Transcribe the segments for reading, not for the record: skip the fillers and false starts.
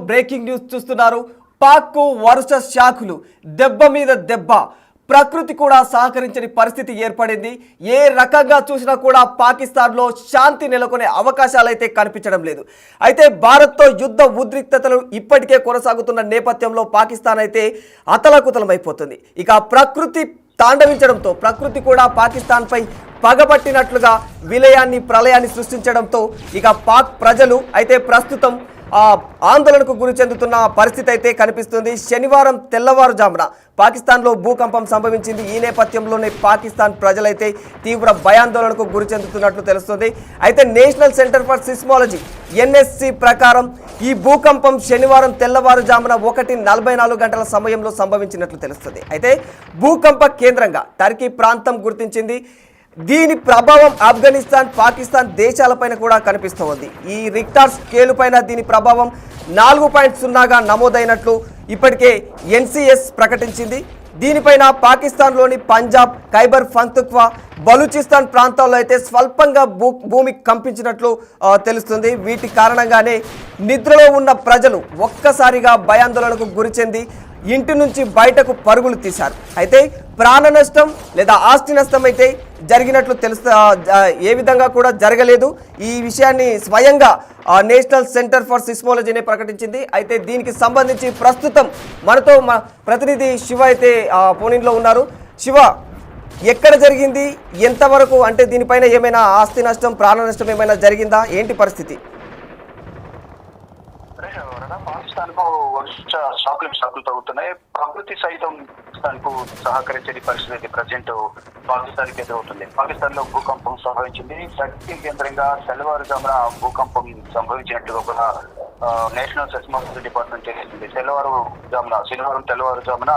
Breaking news చూస్తున్నారు. పాక్కు వరుస షాకులు, దెబ్బ మీద దెబ్బ. ప్రకృతి కూడా సహకరించని పరిస్థితి ఏర్పడింది. ఏ రకంగా చూసినా కూడా పాకిస్తాన్లో శాంతి నెలకొనే అవకాశాలు అయితే కనిపించడం లేదు. అయితే భారత్తో యుద్ధ ఉద్రిక్తతలు ఇప్పటికే కొనసాగుతున్న నేపథ్యంలో పాకిస్తాన్ అయితే అతలాకుతలమైపోతుంది. ఇక ప్రకృతి తాండవించడంతో ప్రకృతి కూడా పాకిస్తాన్పై పగబట్టినట్లుగా విలయాన్ని ప్రళయాన్ని సృష్టించడంతో ఇక పాక్ ప్రజలు అయితే ప్రస్తుతం ఆందోళనకు గురి చెందుతున్న పరిస్థితి అయితే కనిపిస్తుంది. శనివారం తెల్లవారుజామున పాకిస్తాన్లో భూకంపం సంభవించింది. ఈ నేపథ్యంలోనే పాకిస్తాన్ ప్రజలైతే తీవ్ర భయాందోళనకు గురి చెందుతున్నట్లు తెలుస్తుంది. అయితే national Centre for seismology NSC ప్రకారం ఈ భూకంపం శనివారం తెల్లవారుజామున 1:44 గంటల సమయంలో సంభవించినట్లు తెలుస్తుంది. అయితే భూకంప కేంద్రంగా టర్కీ ప్రాంతం గుర్తించింది. దీని ప్రభావం ఆఫ్ఘనిస్తాన్, పాకిస్తాన్ దేశాలపైన కూడా కనిపిస్తోంది. ఈ రిక్టార్ స్కేలు పైన దీని ప్రభావం 4.0గా నమోదైనట్లు ఇప్పటికే NCS ప్రకటించింది. దీనిపైన పాకిస్తాన్లోని పంజాబ్, ఖైబర్ పఖ్తూన్ఖ్వా, బలూచిస్తాన్ ప్రాంతాల్లో అయితే స్వల్పంగా భూమి కంపించినట్లు తెలుస్తుంది. వీటి కారణంగానే నిద్రలో ఉన్న ప్రజలు ఒక్కసారిగా భయాందోళనకు గురి చెంది ఇంటి నుంచి బయటకు పరుగులు తీశారు. అయితే ప్రాణ నష్టం లేదా ఆస్తి నష్టం అయితే జరిగినట్లు ఏ విధంగా కూడా జరగలేదు. ఈ విషయాన్ని స్వయంగా నేషనల్ సెంటర్ ఫర్ సిస్మాలజీనే ప్రకటించింది. అయితే దీనికి సంబంధించి ప్రస్తుతం మనతో మా ప్రతినిధి శివ అయితే ఫోన్లో ఉన్నారు. శివ, ఎక్కడ జరిగింది, ఎంతవరకు, అంటే దీనిపైన ఏమైనా ఆస్తి నష్టం, ప్రాణ నష్టం ఏమైనా జరిగిందా, ఏంటి పరిస్థితి? పాకిస్తాన్ కు వరుస షాకులు తగ్గుతున్నాయి. ప్రకృతి సైతం పాకిస్తాన్ కు సహకరించే పరిస్థితి ప్రజెంట్ పాకిస్తాన్ కి ఎదురవుతుంది. పాకిస్తాన్ లో భూకంపం సంభవించింది. టర్కీ కేంద్రంగా తెల్లవారుజామున భూకంపం సంభవించినట్టుగా కూడా నేషనల్ సెస్మాలజీ డిపార్ట్మెంట్ తెలిసింది. శనివారం తెల్లవారుజామున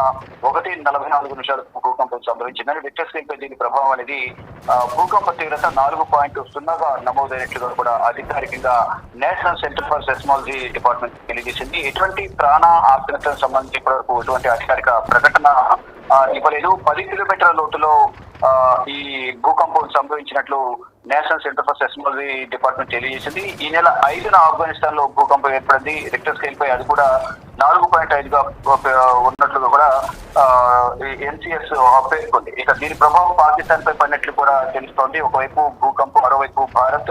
1:44 భూకంపం సంభవించిందని రిక్టర్ స్కేల్ పై దీని ప్రభావం అనేది భూకంప తీవ్రత 4.0గా నమోదైనట్లుగా కూడా అధికారికంగా national Centre for Seismology department తెలియజేసింది. ఎటువంటి ప్రాణ ఆస్తినతకు సంబంధించి ఇప్పటివరకు ఎటువంటి అధికారిక ప్రకటన ఇవ్వలేదు. 10 కిలోమీటర్ల లోతులో ఈ భూకంపం సంభవించినట్లు National Centre for Seismology department తెలియజేసింది. ఈ నెల 5న ఆఫ్ఘనిస్తాన్ లో భూకంపం ఏర్పడింది. రిక్టర్ స్కేల్ పై అది కూడా 4.5గా ఉన్నట్లుగా కూడా NCS పేర్కొంది. ఇక దీని ప్రభావం పాకిస్తాన్ పై పడినట్లు కూడా తెలుస్తోంది. ఒకవైపు భూకంపం, మరోవైపు భారత్,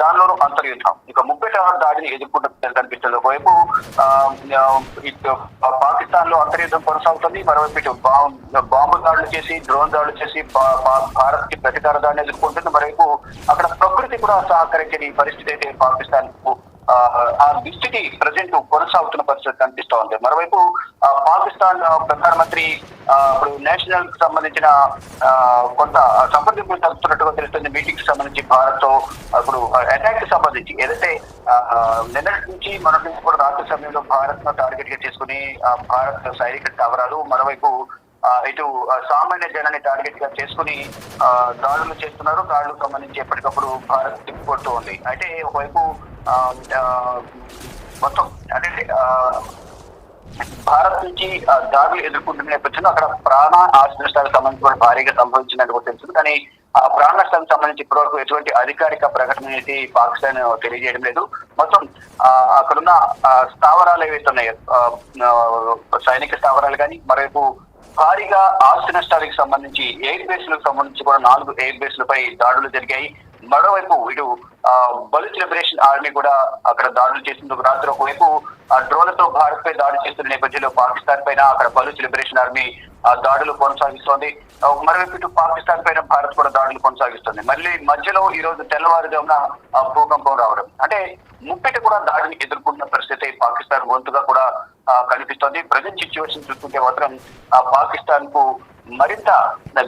దానిలోనూ అంతర్యుద్ధం. ఇక ముప్పేట దాడిని ఎదుర్కొంటున్నట్టు కనిపిస్తుంది. ఒకవైపు పాకిస్తాన్ లో అంతర్యుద్ధం కొనసాగుతుంది, మరోవైపు ఇటు బాంబు దాడులు చేసి, డ్రోన్ దాడులు చేసి భారత్ కి ప్రతీకార దాడిని ఎదుర్కొంటుంది. మరోవైపు అక్కడ ప్రకృతి కూడా సహకరించని పరిస్థితి అయితే పాకిస్తాన్ ఆ దుస్థితి ప్రజెంట్ కొనసాగుతున్న పరిస్థితి కనిపిస్తూ ఉంది. మరోవైపు పాకిస్తాన్ ప్రధానమంత్రి ఇప్పుడు నేషనల్ కి సంబంధించిన కొంత సంప్రదింపులు జరుపుతున్నట్టుగా తెలుస్తుంది. మీటింగ్ కి సంబంధించి భారత్ తో ఇప్పుడు అటాక్ కి సంబంధించి ఏదైతే నిన్నటి నుంచి మన నుంచి కూడా రాత్రి సమయంలో భారత్ ను టార్గెట్ గా చేసుకుని భారత్ సైనిక స్థావరాలు, మరోవైపు ఇటు సామాన్య జనాన్ని టార్గెట్ గా చేసుకుని దాడులు చేస్తున్నారు. దాడులకు సంబంధించి ఎప్పటికప్పుడు భారత్ తిప్పికొడుతూ ఉంది. అయితే ఒకవైపు మొత్తం అంటే భారత్ నుంచి దాడులు ఎదుర్కొంటున్న నేపథ్యంలో అక్కడ ప్రాణ ఆస్తి నష్టాలకు సంబంధించి కూడా భారీగా సంభవించిందని కూడా తెలుస్తుంది. కానీ ఆ ప్రాణ నష్టాలకు సంబంధించి ఇప్పటివరకు ఎటువంటి అధికారిక ప్రకటన అనేది పాకిస్తాన్ తెలియజేయడం లేదు. మొత్తం అక్కడున్న స్థావరాలు ఏవైతే ఉన్నాయో, సైనిక స్థావరాలు కానీ, మరోవైపు భారీగా ఆస్తి నష్టాలకు సంబంధించి ఎయిర్ బేస్లకు సంబంధించి కూడా 4 ఎయిర్ బేస్లపై దాడులు జరిగాయి. మరోవైపు ఇటు బలూచ్ లిబరేషన్ ఆర్మీ కూడా అక్కడ దాడులు చేసింది. రాత్రి ఒకవైపు డ్రోన్లతో భారత్ పై దాడి చేస్తున్న నేపథ్యంలో పాకిస్తాన్ పైన అక్కడ బలూచ్ లిబరేషన్ ఆర్మీ దాడులు కొనసాగిస్తోంది. మరోవైపు ఇటు పాకిస్తాన్ పైన భారత్ కూడా దాడులు కొనసాగిస్తుంది. మళ్ళీ మధ్యలో ఈ రోజు తెల్లవారుజామున భూకంపం రావడం అంటే ముప్పిటి కూడా దాడిని ఎదుర్కొంటున్న పరిస్థితి పాకిస్తాన్ వంతుగా కూడా కనిపిస్తోంది. ప్రజెంట్ సిచ్యువేషన్ చూస్తుంటే మాత్రం పాకిస్తాన్ కు మరింత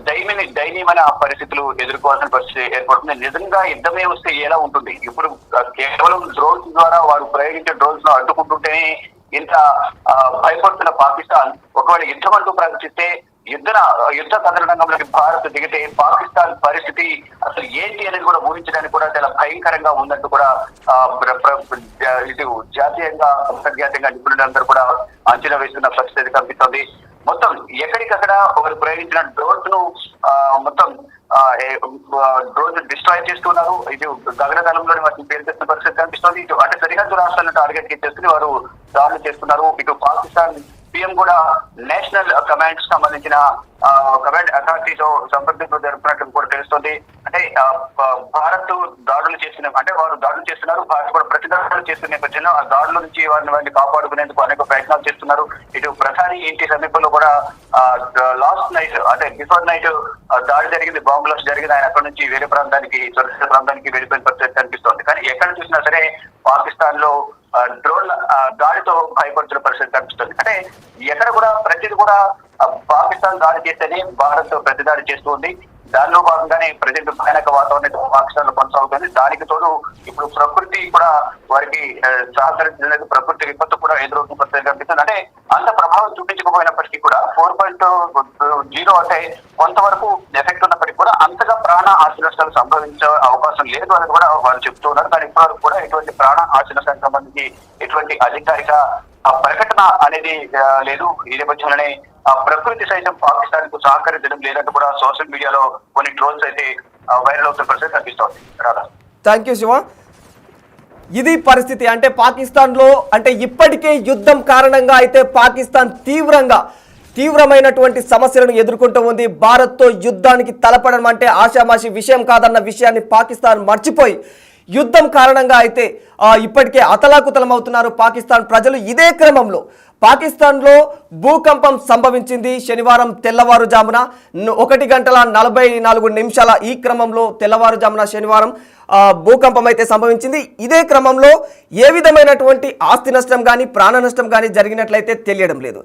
దయనీయమైన పరిస్థితులు ఎదుర్కోవాల్సిన పరిస్థితి ఏర్పడుతుంది. నిజంగా యుద్ధమే వస్తే ఎలా ఉంటుంది? ఇప్పుడు కేవలం డ్రోన్స్ ద్వారా వారు ప్రయోగించే డ్రోన్స్ ను అడ్డుకుంటుంటేనే ఇంత భయపడుతున్న పాకిస్తాన్ ఒకవేళ యుద్ధం అంటూ ప్రకటిస్తే యుద్ధ కథనంలోకి భారత్ దిగితే పాకిస్తాన్ పరిస్థితి అసలు ఏంటి అనేది కూడా ఊహించడానికి కూడా చాలా భయంకరంగా ఉందంటూ కూడా ఇటు జాతీయంగా అంతర్జాతీయంగా నిపుణులందరూ కూడా అంచనా వేస్తున్న పరిస్థితి కనిపిస్తుంది. మొత్తం ఎక్కడికక్కడ ఒకరు ప్రయోగించిన డ్రోన్స్ ను మొత్తం డ్రోన్ డిస్ట్రాయ్ చేస్తున్నారు. ఇది గగనతలంలోని వాటిని పేరుస్తున్న పరిస్థితి కనిపిస్తుంది. ఇటు అంటే సరిహద్దు రాష్ట్రాలను టార్గెట్ చేసుకుని వారు దాడులు చేస్తున్నారు. ఇటు పాకిస్తాన్ పిఎం కూడా నేషనల్ కమాండ్ సంబంధించిన కమాండ్ అథారిటీతో సంప్రదింపులు జరుపుతున్నట్టు కూడా తెలుస్తుంది. అంటే భారత్ దాడులు చేస్తున్న అంటే వారు దాడులు చేస్తున్నారు, భారత్ కూడా ప్రతిదాడులు చేస్తున్న నేపథ్యంలో ఆ దాడుల నుంచి వారిని కాపాడుకునేందుకు అనేక ప్రయత్నాలు చేస్తున్నారు. ఇటు ప్రధాని ఇంటి సమీపంలో కూడా లాస్ట్ నైట్ అంటే బిఫోర్ నైట్ దాడి జరిగింది, బాంబ్ బ్లాస్ట్ జరిగింది. ఆయన అక్కడ నుంచి వేరే ప్రాంతానికి సురక్షిత ప్రాంతానికి వెళ్ళిపోయిన పరిస్థితి కనిపిస్తోంది. కానీ ఎక్కడ చూసినా సరే పాకిస్తాన్ లో డ్రోన్ల దాడితో భయపడుతున్న పరిస్థితి కనిపిస్తుంది. అంటే ఎక్కడ కూడా ప్రతిది కూడా పాకిస్తాన్ దాడి చేస్తేనే భారత్ ప్రతి దాడి చేస్తూ ఉంది. దానిలో భాగంగానే ప్రజెంట్ భయానక వాతావరణం పాకిస్తాన్ లో కొనసాగుతుంది. దానికి తోడు ఇప్పుడు ప్రకృతి కూడా వారికి సహకరించలేదు, ప్రకృతి విపత్తు కూడా ఎదురవుతున్న పరిస్థితి కనిపిస్తుంది. అంటే అంత ప్రభావం చూపించకపోయినప్పటికీ కూడా 4.0 అంటే కొంతవరకు ఎఫెక్ట్ ఉన్నప్పటికీ కూడా అంతగా ప్రాణ ఆస్తి నష్టాలు సంభవించే అవకాశం లేదు అని కూడా వారు చెప్తూ ఉన్నారు. కానీ ఇప్పటివరకు కూడా ఎటువంటి ప్రాణ ఆస్తి నష్టానికి సంబంధించి ఎటువంటి అధికారిక ప్రకటన అనేది లేదు. ఈ నేపథ్యంలోనే ప్రకృతి సైతం పాకిస్తాన్ కు సహకరించడం లేదంటూ కూడా సోషల్ మీడియాలో కొన్ని ట్రోల్స్ అయితే వైరల్ అవుతున్న పరిస్థితి కనిపిస్తోంది. Radha, thank you Shiva. ఇది పరిస్థితి. అంటే పాకిస్తాన్లో అంటే ఇప్పటికే యుద్ధం కారణంగా అయితే పాకిస్తాన్ తీవ్రమైనటువంటి సమస్యలను ఎదుర్కొంటూ ఉంది. భారత్తో యుద్ధానికి తలపడడం అంటే ఆషామాషి విషయం కాదన్న విషయాన్ని పాకిస్తాన్ మర్చిపోయి యుద్ధం కారణంగా అయితే ఇప్పటికే అతలాకుతలం అవుతున్నారు పాకిస్తాన్ ప్రజలు. ఇదే క్రమంలో పాకిస్తాన్లో భూకంపం సంభవించింది శనివారం తెల్లవారుజామున 1:44 ఈ క్రమంలో తెల్లవారుజామున శనివారం భూకంపం అయితే సంభవించింది. ఇదే క్రమంలో ఏ విధమైనటువంటి ఆస్తి నష్టం కానీ ప్రాణ నష్టం కానీ జరిగినట్లయితే తెలియడం లేదు.